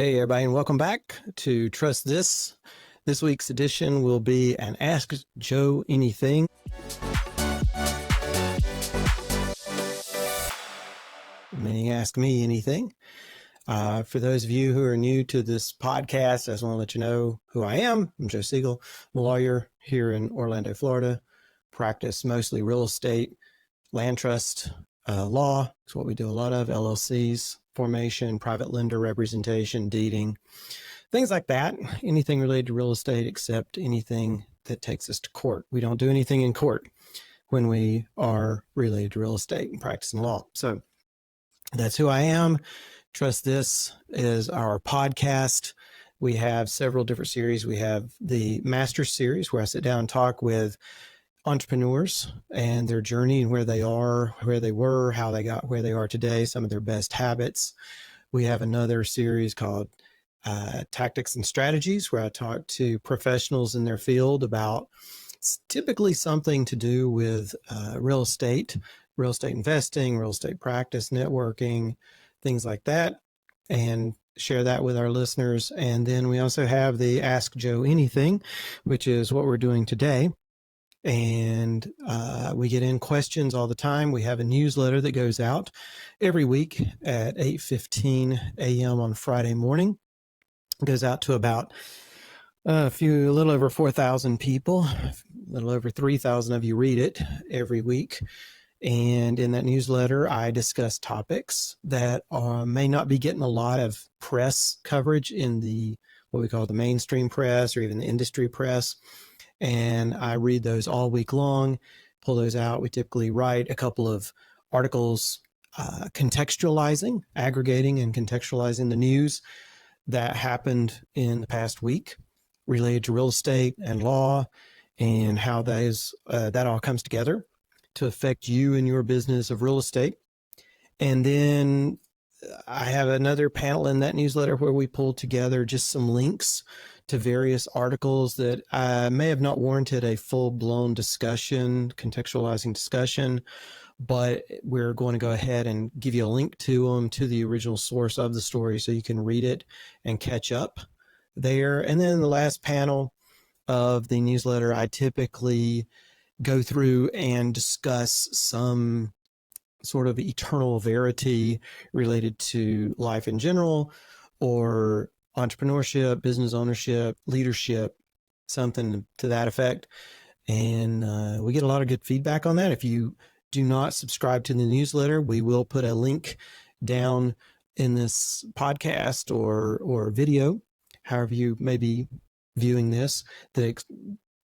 Hey, everybody, and welcome back to Trust This. This week's edition will be an Ask Joe Anything. Meaning Ask Me Anything. For those of you who are new to this podcast, I just want to let you know who I am. I'm Joe Siegel. I'm a lawyer here in Orlando, Florida. Practice mostly real estate, land trust law. It's what we do a lot of, LLCs, formation, private lender representation, deeding, things like that. Anything related to real estate except anything that takes us to court. We don't do anything in court when we are related to real estate and practicing law. So that's who I am. Trust This is our podcast. We have several different series. We have the Master Series where I sit down and talk with entrepreneurs and their journey and where they are, where they were, how they got where they are today, some of their best habits. We have another series called Tactics and Strategies where I talk to professionals in their field about typically something to do with real estate investing, real estate practice, networking, things like that, and share that with our listeners. And then we also have the Ask Joe Anything, which is what we're doing today. And we get in questions all the time. We have a newsletter that goes out every week at 8:15 a.m. on Friday morning. It goes out to about a little over 4,000 people. A little over 3,000 of you read it every week. And in that newsletter, I discuss topics that may not be getting a lot of press coverage in what we call the mainstream press or even the industry press. And I read those all week long, pull those out. We typically write a couple of articles contextualizing, aggregating and contextualizing the news that happened in the past week related to real estate and law and how that all comes together to affect you and your business of real estate. And then I have another panel in that newsletter where we pull together just some links to various articles that may have not warranted a full-blown discussion, contextualizing discussion, but we're going to go ahead and give you a link to them, to the original source of the story, so you can read it and catch up there. And then the last panel of the newsletter, I typically go through and discuss some sort of eternal verity related to life in general, or entrepreneurship, business ownership, leadership, something to that effect. And we get a lot of good feedback on that. If you do not subscribe to the newsletter, we will put a link down in this podcast or video, however you may be viewing this, that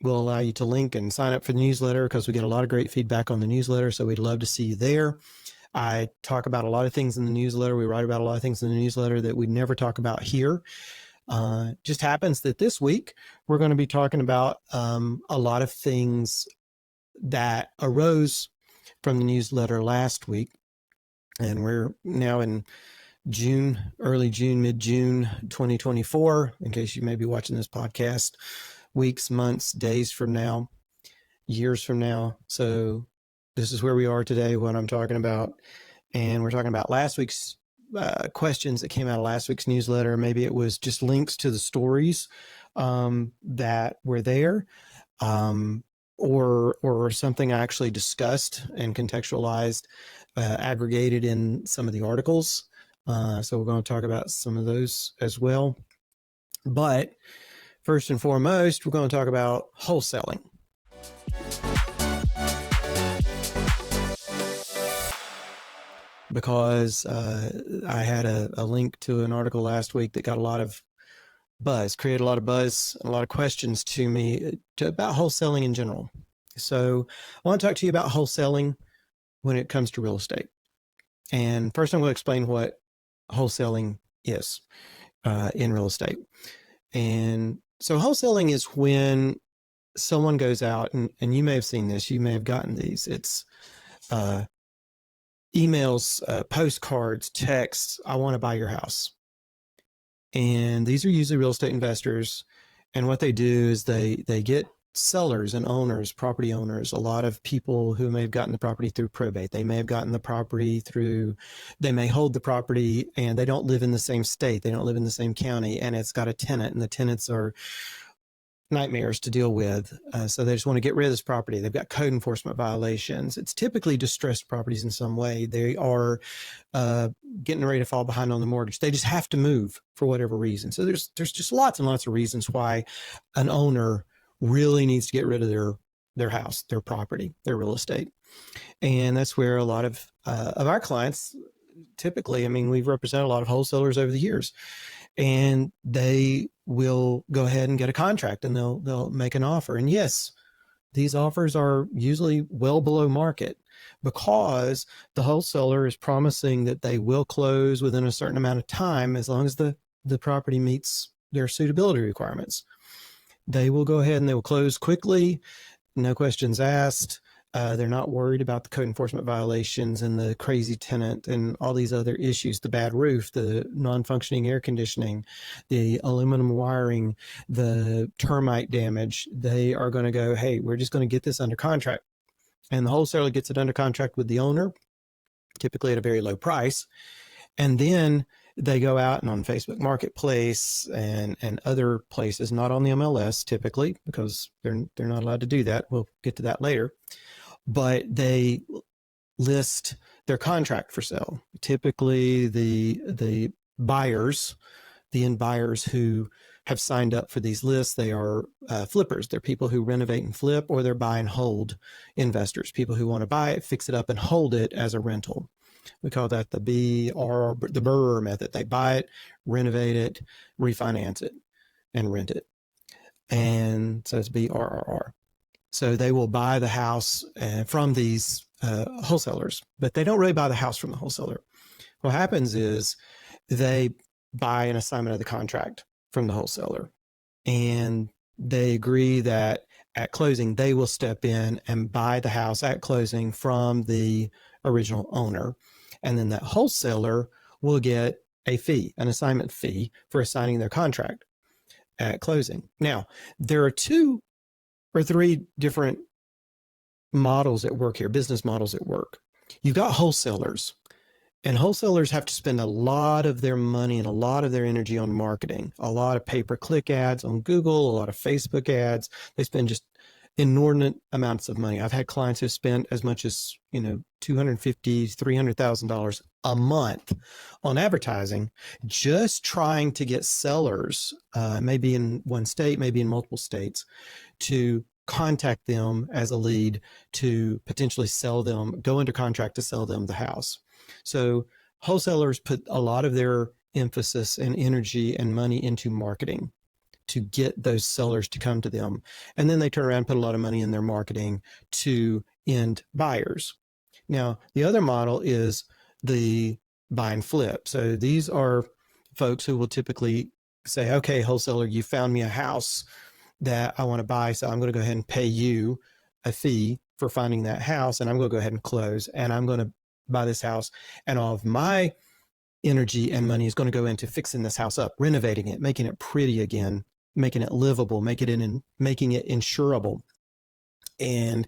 will allow you to link and sign up for the newsletter, because we get a lot of great feedback on the newsletter. So we'd love to see you there. I talk about a lot of things in the newsletter. We write about a lot of things in the newsletter that we never talk about here. Just happens that this week we're going to be talking about a lot of things that arose from the newsletter last week. And we're now in June, early June, mid-June 2024, in case you may be watching this podcast weeks, months, days from now, years from now. So this is where we are today, what I'm talking about. And we're talking about last week's questions that came out of last week's newsletter. Maybe it was just links to the stories that were there, or something I actually discussed and contextualized, aggregated in some of the articles. So we're going to talk about some of those as well. But first and foremost, we're going to talk about wholesaling. Because I had a link to an article last week that got a lot of buzz, created a lot of buzz, and a lot of questions to me about wholesaling in general. So I want to talk to you about wholesaling when it comes to real estate. And first I'm going to explain what wholesaling is in real estate. And so wholesaling is when someone goes out, and you may have seen this, you may have gotten these. It's emails, postcards, texts, I want to buy your house. And these are usually real estate investors. And what they do is they get sellers and owners, property owners, a lot of people who may have gotten the property through probate. They may have gotten the property through, they may hold the property and they don't live in the same state. They don't live in the same county, and it's got a tenant, and the tenants are nightmares to deal with. So they just want to get rid of this property. They've got code enforcement violations. It's typically distressed properties in some way. They are getting ready to fall behind on the mortgage. They just have to move for whatever reason. So there's just lots and lots of reasons why an owner really needs to get rid of their house, their property, their real estate. And that's where a lot of our clients typically, I mean, we've represented a lot of wholesalers over the years, and they will go ahead and get a contract, and they'll make an offer. And yes, these offers are usually well below market because the wholesaler is promising that they will close within a certain amount of time as long as the property meets their suitability requirements. They will go ahead and they will close quickly, no questions asked. They're not worried about the code enforcement violations and the crazy tenant and all these other issues, the bad roof, the non-functioning air conditioning, the aluminum wiring, the termite damage. They are going to go, hey, we're just going to get this under contract. And the wholesaler gets it under contract with the owner, typically at a very low price. And then they go out and on Facebook Marketplace and other places, not on the MLS typically, because they're not allowed to do that. We'll get to that later. But they list their contract for sale. Typically the buyers, the end buyers who have signed up for these lists, they are flippers. They're people who renovate and flip, or they're buy and hold investors, people who want to buy it, fix it up, and hold it as a rental. We call that the BRRRR method. They buy it, renovate it, refinance it, and rent it. And so it's BRRR. So they will buy the house from these wholesalers, but they don't really buy the house from the wholesaler. What happens is they buy an assignment of the contract from the wholesaler, and they agree that at closing, they will step in and buy the house at closing from the original owner. And then that wholesaler will get a fee, an assignment fee for assigning their contract at closing. Now, there are 2 or 3 different models at work here, business models at work. You've got wholesalers, and wholesalers have to spend a lot of their money and a lot of their energy on marketing, a lot of pay-per-click ads on Google, a lot of Facebook ads. They spend just inordinate amounts of money. I've had clients who spent as much as, $250,000, $300,000 a month on advertising, just trying to get sellers, maybe in one state, maybe in multiple states, to contact them as a lead to potentially sell them, go under contract to sell them the house. So wholesalers put a lot of their emphasis and energy and money into marketing to get those sellers to come to them. And then they turn around and put a lot of money in their marketing to end buyers. Now, the other model is the buy and flip. So these are folks who will typically say, okay, wholesaler, you found me a house that I want to buy, so I'm going to go ahead and pay you a fee for finding that house, and I'm going to go ahead and close, and I'm going to buy this house, and all of my energy and money is going to go into fixing this house up, renovating it, making it pretty again, making it livable, making it insurable. And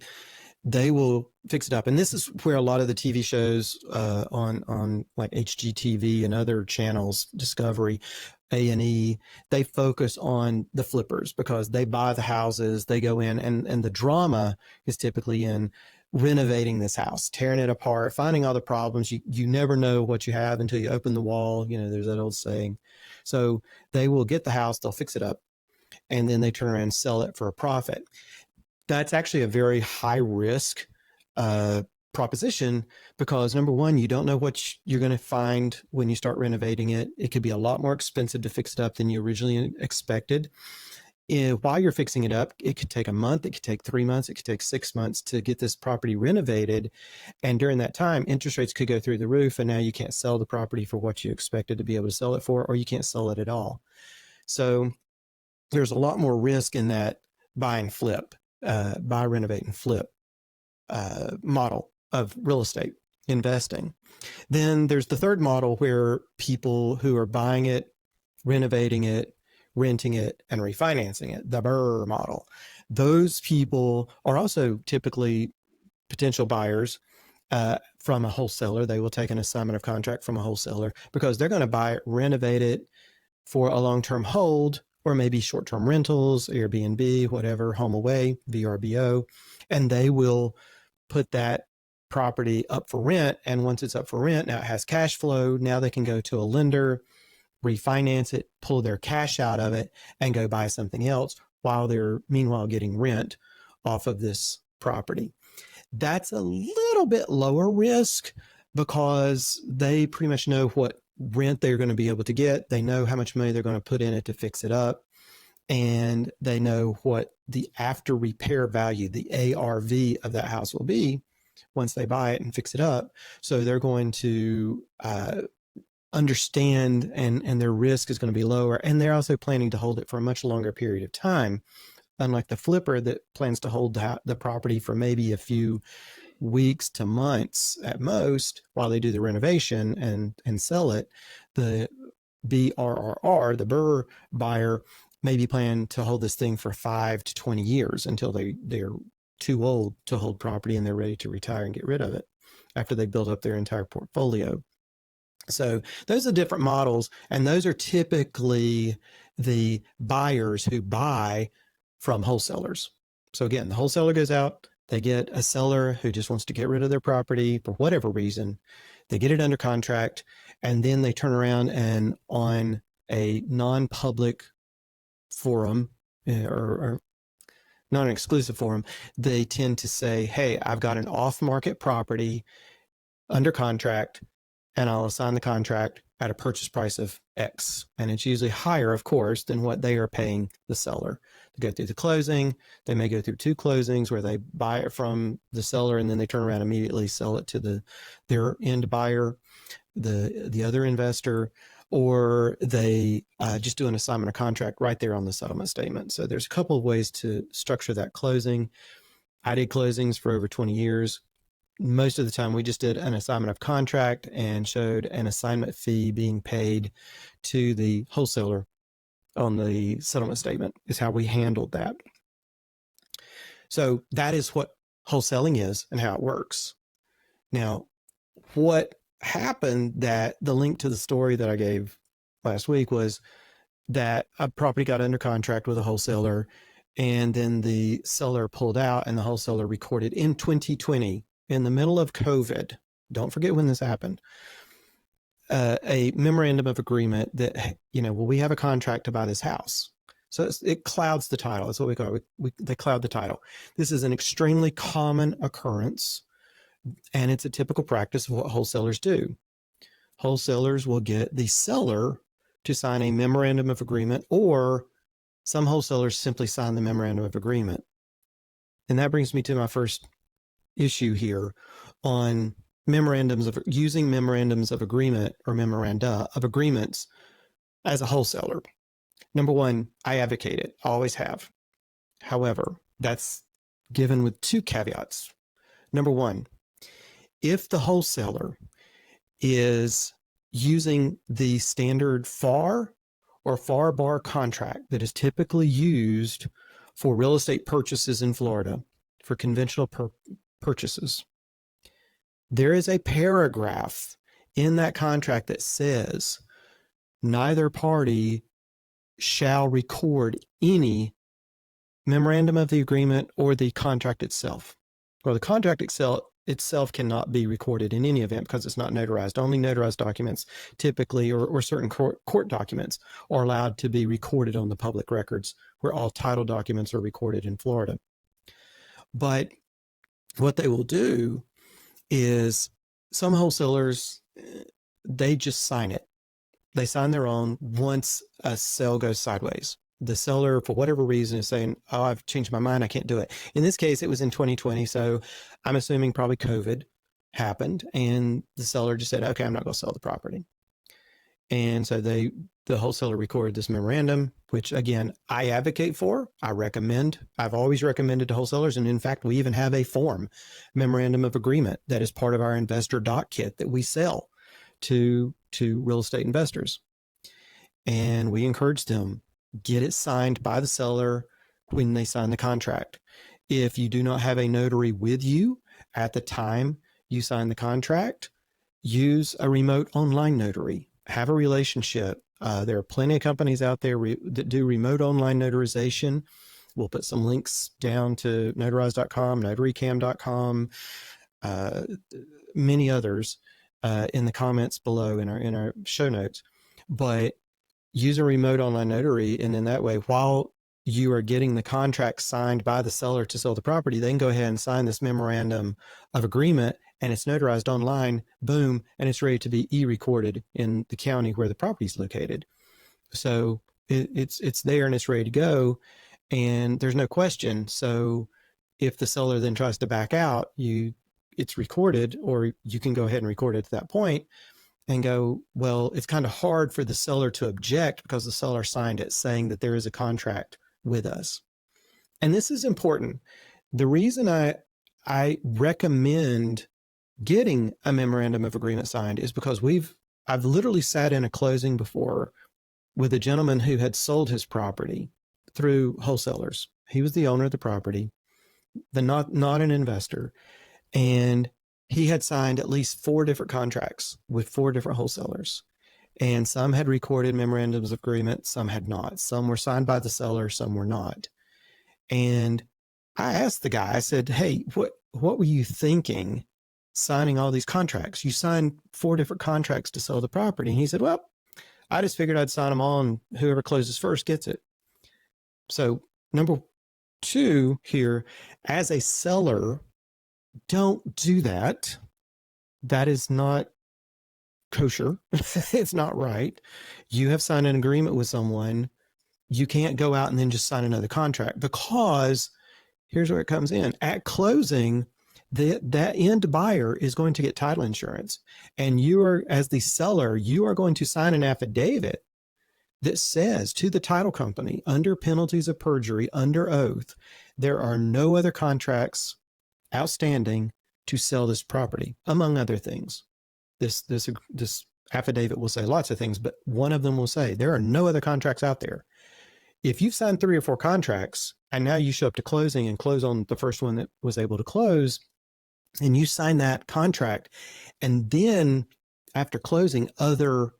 they will fix it up. And this is where a lot of the TV shows on like HGTV and other channels, Discovery, A&E, they focus on the flippers because they buy the houses, they go in, and the drama is typically in renovating this house, tearing it apart, finding all the problems. You never know what you have until you open the wall. There's that old saying. So they will get the house, they'll fix it up, and then they turn around and sell it for a profit. That's actually a very high risk proposition because, number one, you don't know what you're going to find when you start renovating it. It could be a lot more expensive to fix it up than you originally expected. While you're fixing it up, it could take a month, it could take 3 months, it could take 6 months to get this property renovated. And during that time, interest rates could go through the roof, and now you can't sell the property for what you expected to be able to sell it for, or you can't sell it at all. So there's a lot more risk in that buy and flip, buy, renovate, and flip model of real estate investing. Then there's the third model where people who are buying it, renovating it, renting it and refinancing it, the BRRRR model. Those people are also typically potential buyers from a wholesaler. They will take an assignment of contract from a wholesaler because they're going to buy it, renovate it for a long-term hold, or maybe short-term rentals, Airbnb, whatever, home away, VRBO, and they will put that property up for rent. And once it's up for rent, now it has cash flow. Now they can go to a lender, refinance it, pull their cash out of it, and go buy something else while they're meanwhile getting rent off of this property. That's a little bit lower risk because they pretty much know what rent they're going to be able to get. They know how much money they're going to put in it to fix it up. And they know what the after repair value, the ARV of that house will be once they buy it and fix it up. So they're going to understand and their risk is going to be lower. And they're also planning to hold it for a much longer period of time. Unlike the flipper that plans to hold the property for maybe a few weeks to months at most while they do the renovation and sell it, the BRRR, the BRRRR buyer, maybe plan to hold this thing for 5 to 20 years until they're too old to hold property and they're ready to retire and get rid of it after they build up their entire portfolio. So those are different models, and those are typically the buyers who buy from wholesalers. So again, the wholesaler goes out, they get a seller who just wants to get rid of their property for whatever reason. They get it under contract, and then they turn around and on a non-public forum or not an exclusive forum, they tend to say, hey, I've got an off-market property under contract, and I'll assign the contract at a purchase price of X. And it's usually higher, of course, than what they are paying the seller. They go through the closing. They may go through 2 closings where they buy it from the seller and then they turn around and immediately sell it to their end buyer, the other investor, or they just do an assignment of contract right there on the settlement statement. So there's a couple of ways to structure that closing. I did closings for over 20 years. Most of the time we just did an assignment of contract and showed an assignment fee being paid to the wholesaler on the settlement statement is how we handled that. So that is what wholesaling is and how it works. Now, what happened, that the link to the story that I gave last week was that a property got under contract with a wholesaler and then the seller pulled out and the wholesaler recorded in 2020 in the middle of COVID, don't forget when this happened, a memorandum of agreement that, well, we have a contract to buy this house. So it clouds the title. That's what we call it. They cloud the title. This is an extremely common occurrence, and it's a typical practice of what wholesalers do. Wholesalers will get the seller to sign a memorandum of agreement, or some wholesalers simply sign the memorandum of agreement. And that brings me to my first issue here on using memorandums of agreement or memoranda of agreements as a wholesaler. Number one, I advocate it, always have. However, that's given with 2 caveats. Number one, if the wholesaler is using the standard FAR or FAR bar contract that is typically used for real estate purchases in Florida for conventional purchases, there is a paragraph in that contract that says neither party shall record any memorandum of the agreement or the contract itself. Or the contract itself cannot be recorded in any event because it's not notarized. Only notarized documents typically, or certain court documents, are allowed to be recorded on the public records, where all title documents are recorded in Florida. But what they will do is, some wholesalers, they just sign it. They sign their own once a sale goes sideways. The seller, for whatever reason, is saying, oh, I've changed my mind, I can't do it. In this case, it was in 2020, so I'm assuming probably COVID happened, and the seller just said, okay, I'm not going to sell the property. And so the wholesaler recorded this memorandum, which again, I advocate for, I recommend. I've always recommended to wholesalers. And in fact, we even have a form, memorandum of agreement, that is part of our Investor DocKit that we sell to real estate investors. And we encourage them get it signed by the seller when they sign the contract. If you do not have a notary with you at the time you sign the contract, use a remote online notary. Have a relationship. There are plenty of companies out there that do remote online notarization. We'll put some links down to notarize.com, notarycam.com, many others in the comments below in our show notes. But use a remote online notary, and in that way, while you are getting the contract signed by the seller to sell the property, they can go ahead and sign this memorandum of agreement, and it's notarized online, boom, and it's ready to be e-recorded in the county where the property is located. So it's there and it's ready to go, and there's no question. So if the seller then tries to back out, it's recorded, or you can go ahead and record it at that point and go, well, it's kind of hard for the seller to object because the seller signed it saying that there is a contract with us. And this is important. The reason I recommend getting a memorandum of agreement signed is because I've literally sat in a closing before with a gentleman who had sold his property through Wholesalers. He was the owner of the property, not an investor. And he had signed at least 4 different contracts with 4 different wholesalers. And some had recorded memorandums of agreement, some had not. Some were signed by the seller, some were not. And I asked the guy, I said, hey, what were you thinking signing all these contracts? You signed 4 different contracts to sell the property. And he said, well, I just figured I'd sign them all, and whoever closes first gets it. So number 2 here, as a seller, don't do that. That is not kosher. It's not right. You have signed an agreement with someone. You can't go out and then just sign another contract, because here's where it comes in. At closing, that end buyer is going to get title insurance. And you are, as the seller, you are going to sign an affidavit that says to the title company, under penalties of perjury, under oath, there are no other contracts outstanding to sell this property, among other things. This affidavit will say lots of things, but one of them will say there are no other contracts out there. If you've signed 3 or 4 contracts and now you show up to closing and close on the first one that was able to close, and you sign that contract, and then after closing, other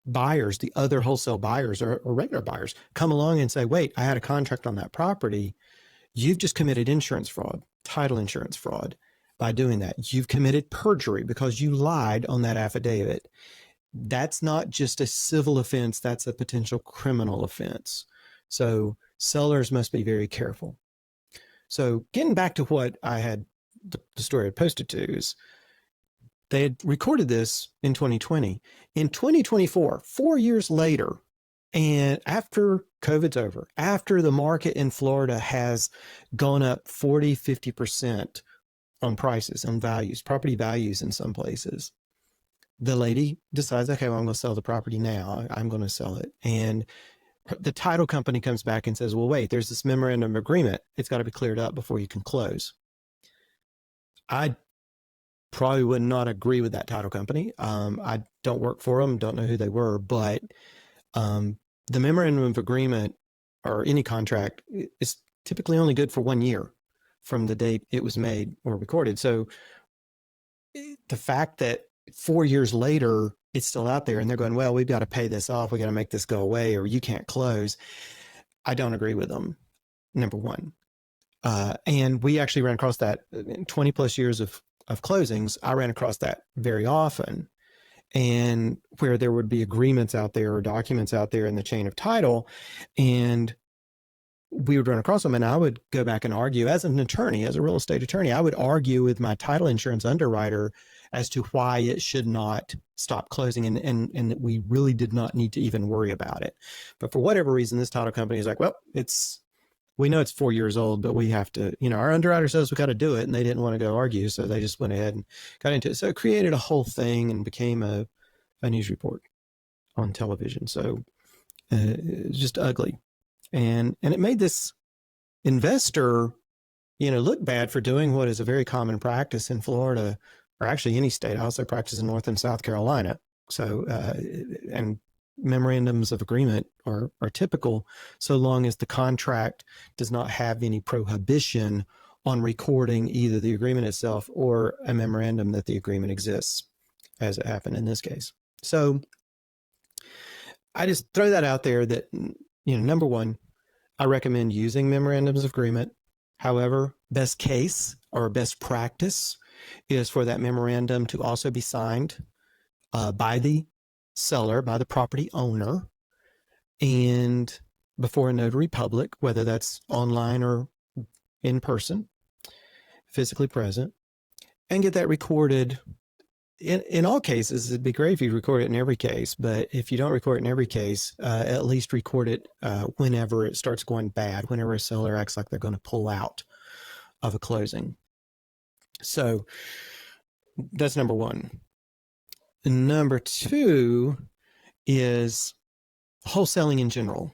buyers, the other wholesale buyers or regular buyers, come along and say, wait, I had a contract on that property, you've just committed insurance fraud, title insurance fraud by doing that. You've committed perjury because you lied on that affidavit. That's not just a civil offense, that's a potential criminal offense. So sellers must be very careful. So getting back to what I had, the story I posted to is, they had recorded this in 2020. In 2024, 4 years later, and after COVID's over, after the market in Florida has gone up 40, 50% on prices, on values, property values in some places, the lady decides, okay, well, I'm going to sell the property now. I'm going to sell it. And the title company comes back and says, well, wait, there's this memorandum of agreement. It's got to be cleared up before you can close. I probably would not agree with that title company. I don't work for them, don't know who they were, but the memorandum of agreement or any contract is typically only good for 1 year from the date it was made or recorded. So the fact that 4 years later it's still out there and they're going, well, we've got to pay this off, we got to make this go away, or you can't close, I don't agree with them, number one. And we actually ran across that in 20 plus years of closings. I ran across that very often, and where there would be agreements out there or documents out there in the chain of title, and we would run across them, and I would go back and argue as an attorney, as a real estate attorney, I would argue with my title insurance underwriter as to why it should not stop closing, and that we really did not need to even worry about it. But for whatever reason, this title company is like, well, we know it's 4 years old, but we have to, our underwriter says we got to do it, and they didn't want to go argue. So they just went ahead and got into it. So it created a whole thing and became a news report on television. So it's just ugly. And it made this investor, look bad for doing what is a very common practice in Florida, or actually any state. I also practice in North and South Carolina. So, and memorandums of agreement are typical so long as the contract does not have any prohibition on recording either the agreement itself or a memorandum that the agreement exists, as it happened in this case. So I just throw that out there that, number one, I recommend using memorandums of agreement. However, best case or best practice is for that memorandum to also be signed by the seller, by the property owner, and before a notary public, whether that's online or in person, physically present, and get that recorded. In all cases, it'd be great if you record it in every case, but if you don't record it in every case, at least record it whenever it starts going bad, whenever a seller acts like they're going to pull out of a closing. So that's number one. Number two is wholesaling in general.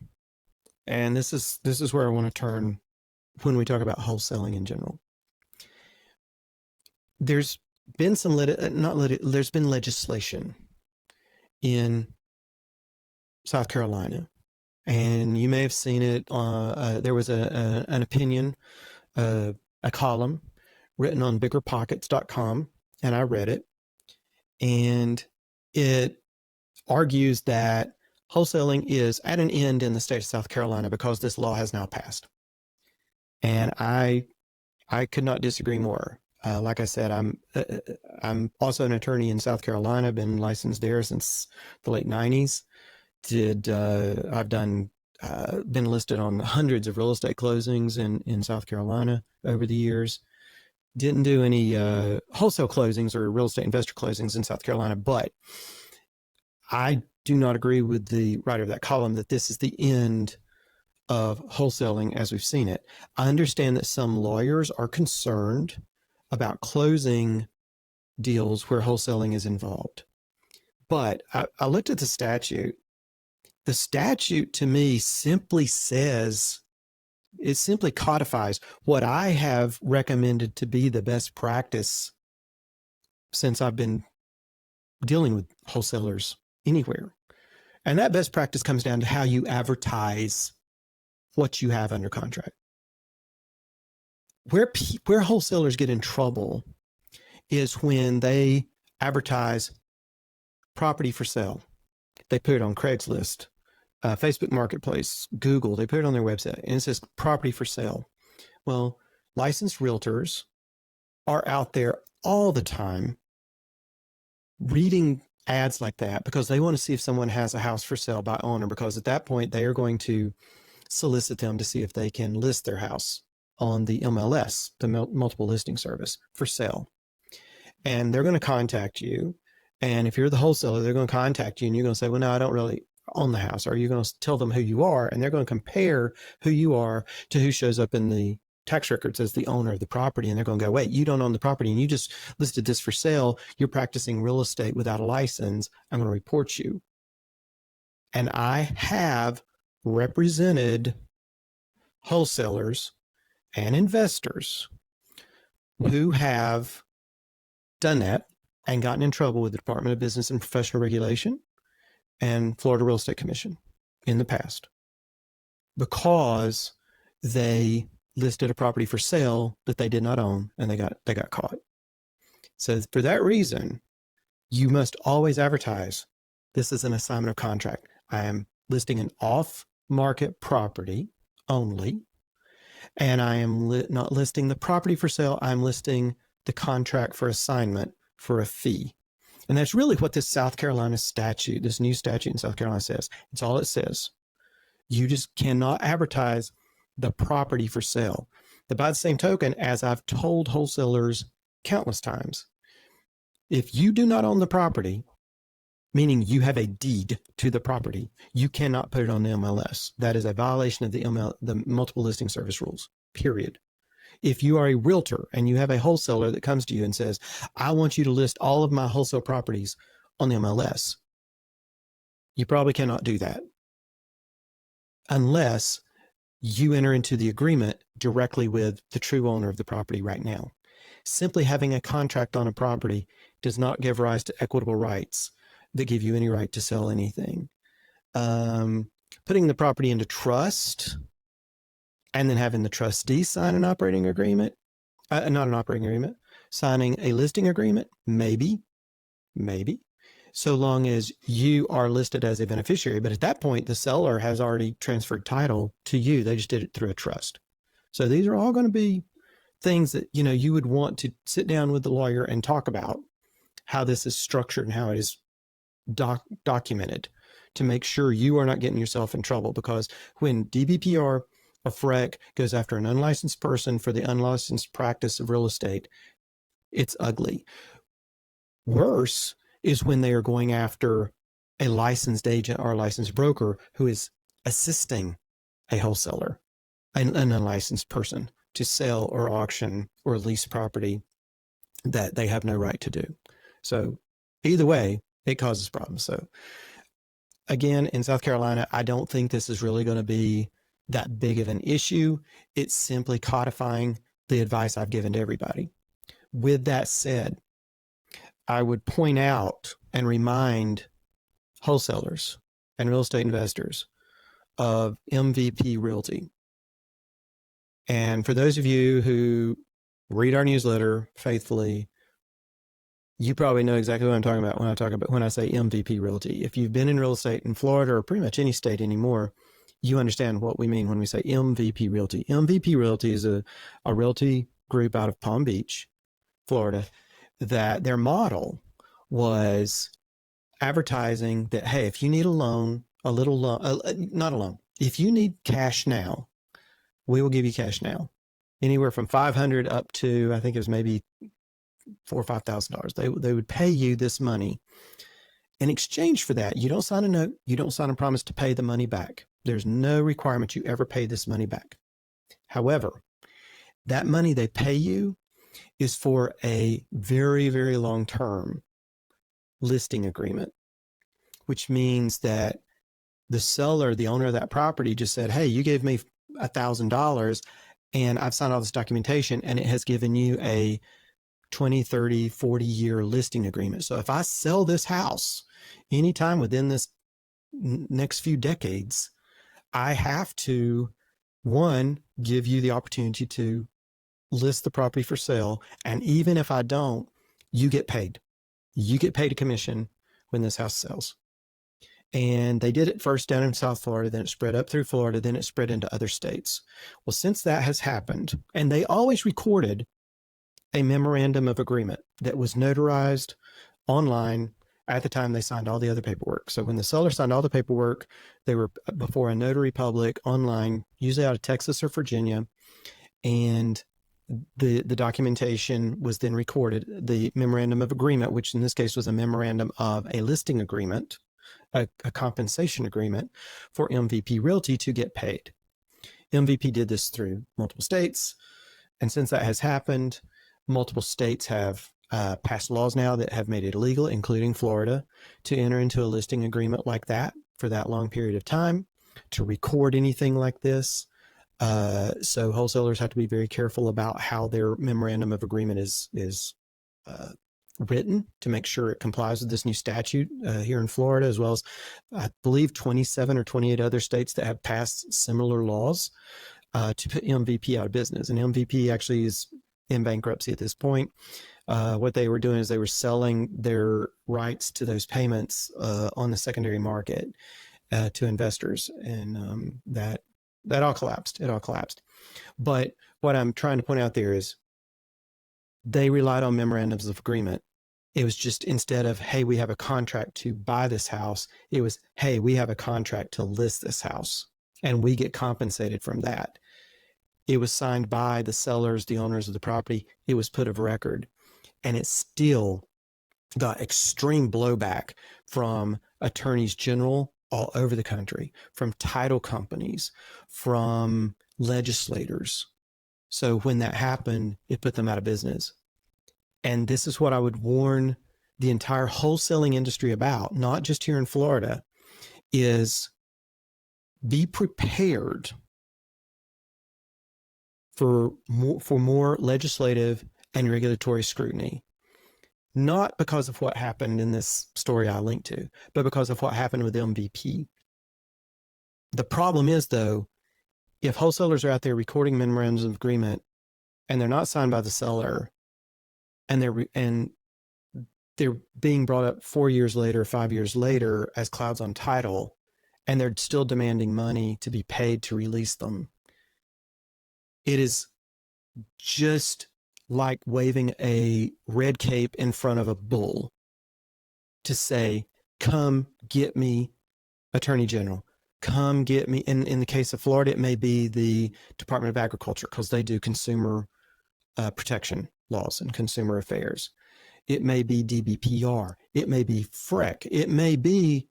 And this is where I want to turn when we talk about wholesaling in general. There's been there's been legislation in South Carolina, and you may have seen it. There was an opinion, a column written on biggerpockets.com, and I read it, and it argues that wholesaling is at an end in the state of South Carolina because this law has now passed. And I could not disagree more. Like I said, I'm also an attorney in South Carolina. Been licensed there since the late 90s. I've been listed on hundreds of real estate closings in South Carolina over the years. Didn't do any wholesale closings or real estate investor closings in South Carolina, but I do not agree with the writer of that column that this is the end of wholesaling as we've seen it. I understand that some lawyers are concerned about closing deals where wholesaling is involved. But I looked at the statute. The statute to me simply says, it simply codifies what I have recommended to be the best practice since I've been dealing with wholesalers anywhere. And that best practice comes down to how you advertise what you have under contract. Where wholesalers get in trouble is when they advertise property for sale. They put it on Craigslist, Facebook Marketplace, Google. They put it on their website, and it says property for sale. Well, licensed realtors are out there all the time reading ads like that because they want to see if someone has a house for sale by owner, because at that point they are going to solicit them to see if they can list their house on the MLS, the multiple listing service, for sale. And they're going to contact you. And if you're the wholesaler, they're going to contact you and you're going to say, well, no, I don't really own the house. Or you're going to tell them who you are, and they're going to compare who you are to who shows up in the tax records as the owner of the property. And they're going to go, wait, you don't own the property and you just listed this for sale. You're practicing real estate without a license. I'm going to report you. And I have represented wholesalers and investors who have done that and gotten in trouble with the Department of Business and Professional Regulation and Florida Real Estate Commission in the past because they listed a property for sale that they did not own, and they got caught. So for that reason, you must always advertise, this is an assignment of contract. I am listing an off-market property only, and I am not listing the property for sale. I'm listing the contract for assignment for a fee. And that's really what this South Carolina statute, this new statute in South Carolina says. It's all it says. You just cannot advertise the property for sale. But by the same token, as I've told wholesalers countless times, if you do not own the property, meaning you have a deed to the property, you cannot put it on the MLS. That is a violation of the multiple listing service rules, period. If you are a realtor and you have a wholesaler that comes to you and says, I want you to list all of my wholesale properties on the MLS, you probably cannot do that unless you enter into the agreement directly with the true owner of the property right now. Simply having a contract on a property does not give rise to equitable rights that give you any right to sell anything. putting the property into trust, and then having the trustee sign an operating agreement, not an operating agreement, signing a listing agreement, maybe, so long as you are listed as a beneficiary. But at that point, the seller has already transferred title to you. They just did it through a trust. So these are all going to be things that, you would want to sit down with the lawyer and talk about how this is structured and how it is documented to make sure you are not getting yourself in trouble. Because when DBPR or FREC goes after an unlicensed person for the unlicensed practice of real estate, it's ugly. Worse is when they are going after a licensed agent or a licensed broker who is assisting a wholesaler, an unlicensed person, to sell or auction or lease property that they have no right to do. So either way, it causes problems. So again, in South Carolina, I don't think this is really going to be that big of an issue. It's simply codifying the advice I've given to everybody. With that said, I would point out and remind wholesalers and real estate investors of MVP Realty. And for those of you who read our newsletter faithfully, you probably know exactly what I'm talking about when I say MVP Realty. If you've been in real estate in Florida or pretty much any state anymore, you understand what we mean when we say MVP Realty. MVP Realty is a realty group out of Palm Beach, Florida, that their model was advertising that, hey, if you need a loan, not a loan, if you need cash now, we will give you cash now, anywhere from $500 up to, I think it was maybe $4,000 or $5,000. They would pay you this money. In exchange for that, you don't sign a note, you don't sign a promise to pay the money back. There's no requirement you ever pay this money back. However, that money they pay you is for a very, very long-term listing agreement, which means that the seller, the owner of that property, just said, hey, you gave me $1,000 and I've signed all this documentation, and it has given you a 20, 30, 40-year listing agreement. So if I sell this house anytime within this next few decades, I have to, one, give you the opportunity to list the property for sale. And even if I don't, you get paid. You get paid a commission when this house sells. And they did it first down in South Florida, then it spread up through Florida, then it spread into other states. Well, since that has happened, and they always recorded a memorandum of agreement that was notarized online at the time they signed all the other paperwork. So when the seller signed all the paperwork, they were before a notary public online, usually out of Texas or Virginia, and the documentation was then recorded. The memorandum of agreement, which in this case was a memorandum of a listing agreement, a compensation agreement for MVP Realty to get paid. MVP did this through multiple states. And since that has happened, multiple states have passed laws now that have made it illegal, including Florida, to enter into a listing agreement like that for that long period of time, to record anything like this. So wholesalers have to be very careful about how their memorandum of agreement is written to make sure it complies with this new statute here in Florida, as well as I believe 27 or 28 other states that have passed similar laws to put MVP out of business. And MVP actually is in bankruptcy at this point. What they were doing is they were selling their rights to those payments on the secondary market to investors, and that all collapsed. It all collapsed. But what I'm trying to point out there is they relied on memorandums of agreement. It was just, instead of, hey, we have a contract to buy this house, it was, hey, we have a contract to list this house and we get compensated from that. It was signed by the sellers, the owners of the property. It was put of record, and it still got extreme blowback from attorneys general all over the country, from title companies, from legislators. So when that happened, it put them out of business. And this is what I would warn the entire wholesaling industry about, not just here in Florida, is be prepared for more legislative and regulatory scrutiny. Not because of what happened in this story I linked to, but because of what happened with MVP. The problem is, though, if wholesalers are out there recording memorandums of agreement and they're not signed by the seller, and they're being brought up 4 years later, 5 years later as clouds on title, and they're still demanding money to be paid to release them, it is just like waving a red cape in front of a bull to say, come get me, Attorney General. Come get me. In the case of Florida, it may be the Department of Agriculture, because they do consumer protection laws and consumer affairs. It may be DBPR. It may be FREC. It may be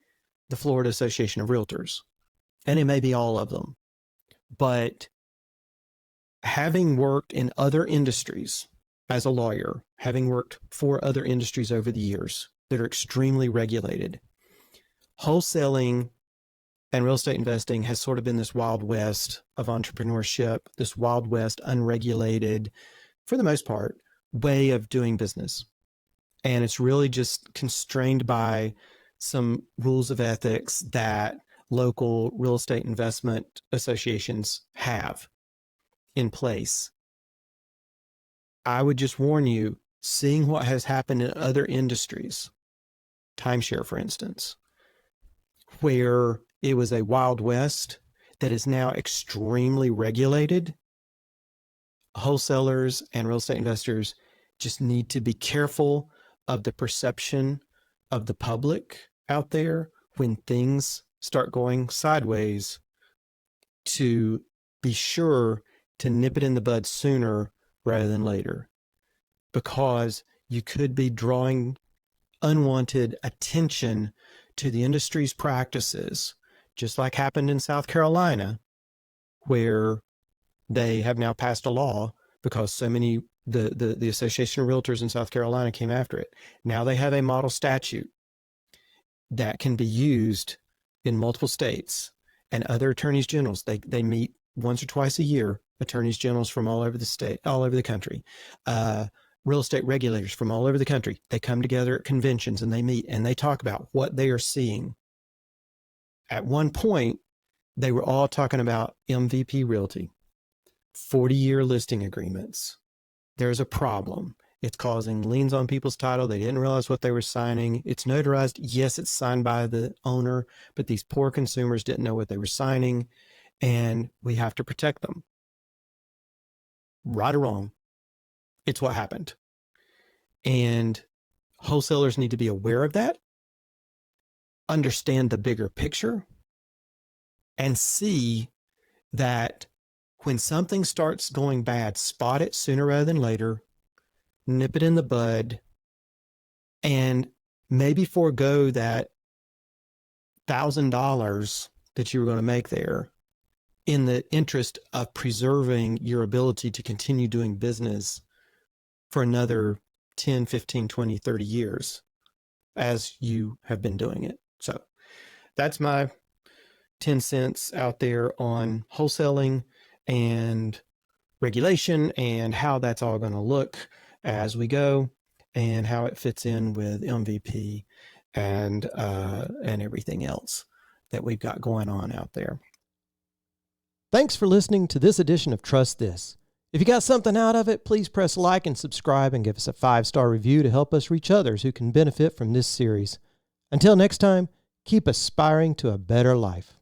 the Florida Association of Realtors. And it may be all of them. But having worked in other industries as a lawyer, having worked for other industries over the years that are extremely regulated, wholesaling and real estate investing has sort of been this wild west of entrepreneurship, this wild west, unregulated, for the most part, way of doing business. And it's really just constrained by some rules of ethics that local real estate investment associations have in place. I would just warn you, seeing what has happened in other industries, timeshare, for instance, where it was a wild west that is now extremely regulated, wholesalers and real estate investors just need to be careful of the perception of the public out there when things start going sideways, to be sure to nip it in the bud sooner rather than later, because you could be drawing unwanted attention to the industry's practices, just like happened in South Carolina, where they have now passed a law because so many, the Association of Realtors in South Carolina came after it. Now they have a model statute that can be used in multiple states, and other attorneys generals, they meet once or twice a year, attorneys generals from all over the state, all over the country, real estate regulators from all over the country. They come together at conventions and they meet and they talk about what they are seeing. At one point, they were all talking about MVP Realty, 40-year listing agreements. There's a problem. It's causing liens on people's title. They didn't realize what they were signing. It's notarized. Yes, it's signed by the owner, but these poor consumers didn't know what they were signing, and we have to protect them. Right or wrong, it's what happened. And wholesalers need to be aware of that, understand the bigger picture, and see that when something starts going bad, spot it sooner rather than later, nip it in the bud, and maybe forego that $1,000 that you were going to make there in the interest of preserving your ability to continue doing business for another 10, 15, 20, 30 years as you have been doing it. So that's my 10 cents out there on wholesaling and regulation and how that's all going to look as we go, and how it fits in with MVP and everything else that we've got going on out there. Thanks for listening to this edition of Trust This. If you got something out of it, please press like and subscribe and give us a 5-star review to help us reach others who can benefit from this series. Until next time, keep aspiring to a better life.